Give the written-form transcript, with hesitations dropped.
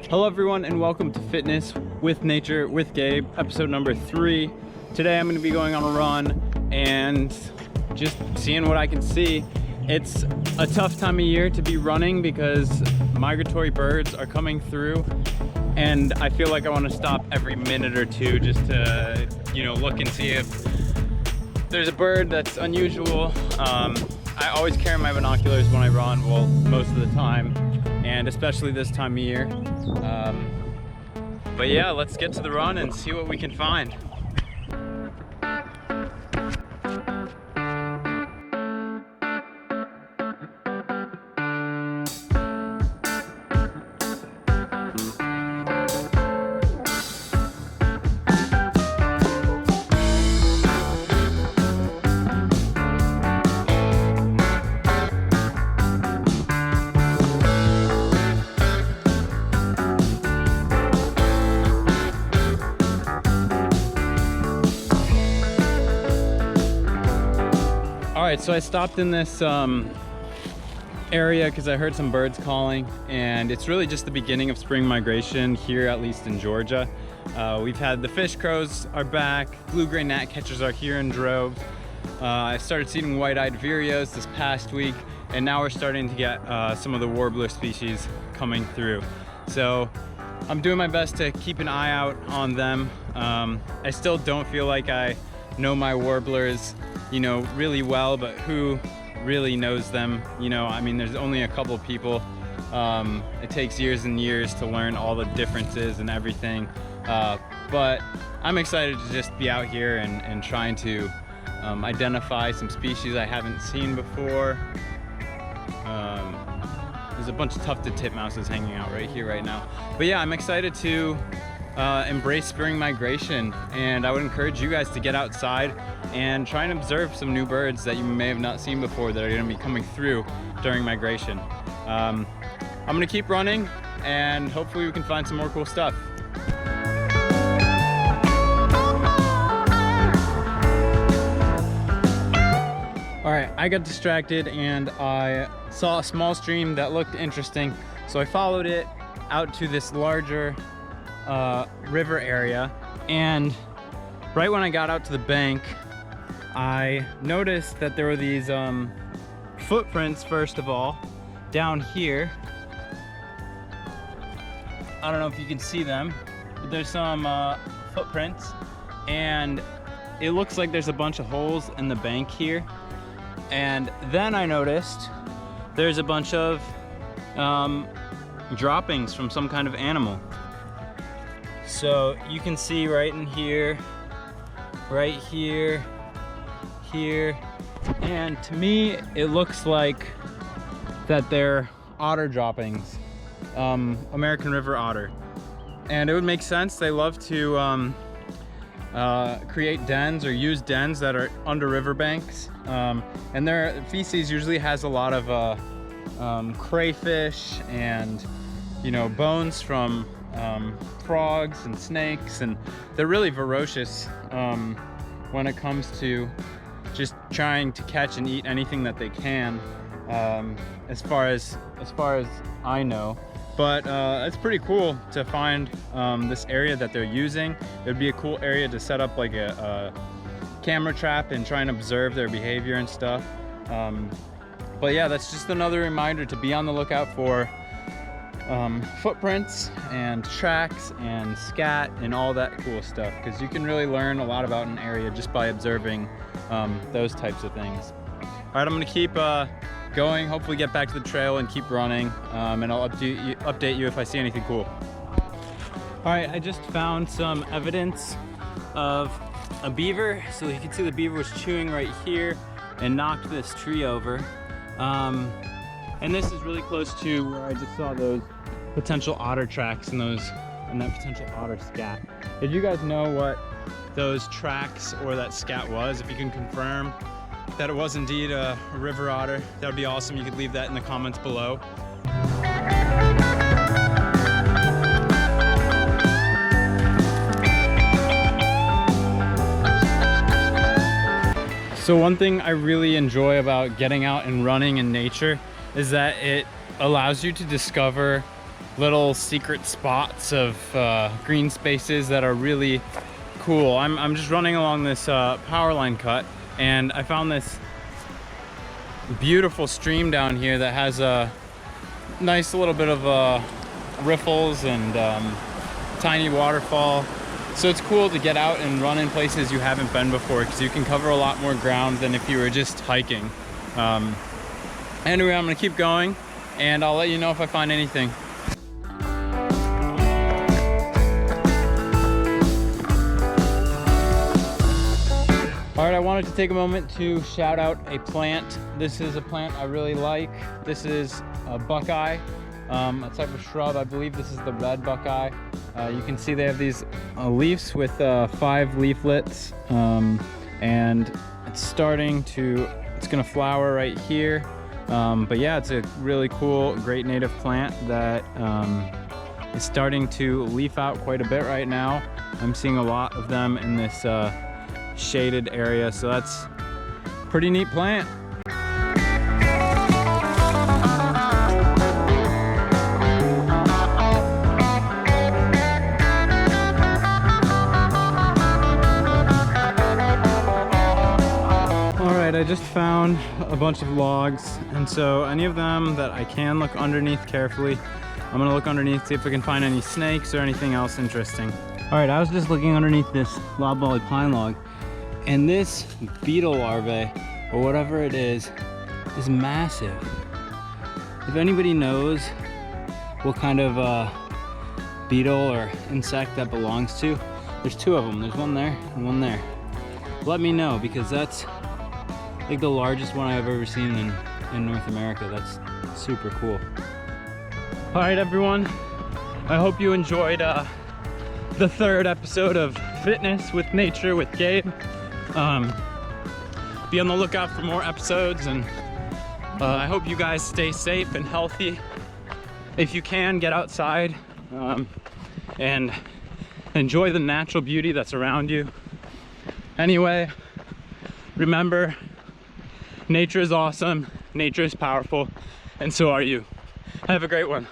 Hello everyone and welcome to Fitness with Nature with Gabe, episode number 3. Today I'm going to be going on a run and just seeing what I can see. It's a tough time of year to be running because migratory birds are coming through and I feel like I want to stop every minute or two just to, look and see if there's a bird that's unusual. I always carry my binoculars when I run, well, most of the time, and especially this time of year. But yeah, let's get to the run and see what we can find. Alright, so I stopped in this area because I heard some birds calling, and it's really just the beginning of spring migration here, at least in Georgia. We've had the fish crows are back, blue-gray gnatcatchers are here in droves. I started seeing white-eyed vireos this past week, and now we're starting to get some of the warbler species coming through. So I'm doing my best to keep an eye out on them. I still don't feel like I know my warblers really well, but who really knows them? I mean, there's only a couple people. It takes years and years to learn all the differences and everything. But I'm excited to just be out here and trying to identify some species I haven't seen before. There's a bunch of tufted titmouses hanging out right here right now. But yeah, I'm excited to embrace spring migration, and I would encourage you guys to get outside and try and observe some new birds that you may have not seen before that are going to be coming through during migration. I'm going to keep running and hopefully we can find some more cool stuff. Alright, I got distracted and I saw a small stream that looked interesting, so I followed it out to this larger river area, and right when I got out to the bank I noticed that there were these footprints, first of all, down here. I don't know if you can see them, but there's some footprints, and it looks like there's a bunch of holes in the bank here. And then I noticed there's a bunch of droppings from some kind of animal. So you can see right in here, right here, here, and to me it looks like that they're otter droppings, American river otter. And it would make sense. They love to create dens or use dens that are under riverbanks, and their feces usually has a lot of crayfish and bones from frogs and snakes, and they're really ferocious when it comes to just trying to catch and eat anything that they can, as far as I know. But it's pretty cool to find this area that they're using. It would be a cool area to set up like a camera trap and try and observe their behavior and stuff. But yeah, that's just another reminder to be on the lookout for footprints and tracks and scat and all that cool stuff, because you can really learn a lot about an area just by observing those types of things. All right, I'm gonna keep going, hopefully get back to the trail and keep running, and I'll update you if I see anything cool. All right, I just found some evidence of a beaver. So you can see the beaver was chewing right here and knocked this tree over. And this is really close to where I just saw those potential otter tracks and that potential otter scat. Did you guys know what those tracks or that scat was? If you can confirm that it was indeed a river otter, that would be awesome. You could leave that in the comments below. So one thing I really enjoy about getting out and running in nature is that it allows you to discover little secret spots of green spaces that are really cool. I'm just running along this power line cut, and I found this beautiful stream down here that has a nice little bit of riffles and tiny waterfall. So it's cool to get out and run in places you haven't been before, because you can cover a lot more ground than if you were just hiking. Anyway, I'm gonna keep going and I'll let you know if I find anything. All right, I wanted to take a moment to shout out a plant. This is a plant I really like. This is a Buckeye, a type of shrub. I believe this is the red Buckeye. You can see they have these leaves with 5 leaflets, and it's gonna flower right here. But yeah, it's a really cool, great native plant that is starting to leaf out quite a bit right now. I'm seeing a lot of them in this shaded area, so that's a pretty neat plant. I just found a bunch of logs, and so any of them that I can look underneath carefully, I'm gonna look underneath, see if I can find any snakes or anything else interesting. All right, I was just looking underneath this loblolly pine log, and this beetle larvae, or whatever it is massive. If anybody knows what kind of beetle or insect that belongs to, there's 2 of them. There's one there and one there. Let me know, because that's like the largest one I've ever seen in North America. That's super cool. All right, everyone. I hope you enjoyed the 3rd episode of Fitness with Nature with Gabe. Be on the lookout for more episodes, and I hope you guys stay safe and healthy. If you can, get outside and enjoy the natural beauty that's around you. Anyway, remember, nature is awesome, nature is powerful, and so are you. Have a great one.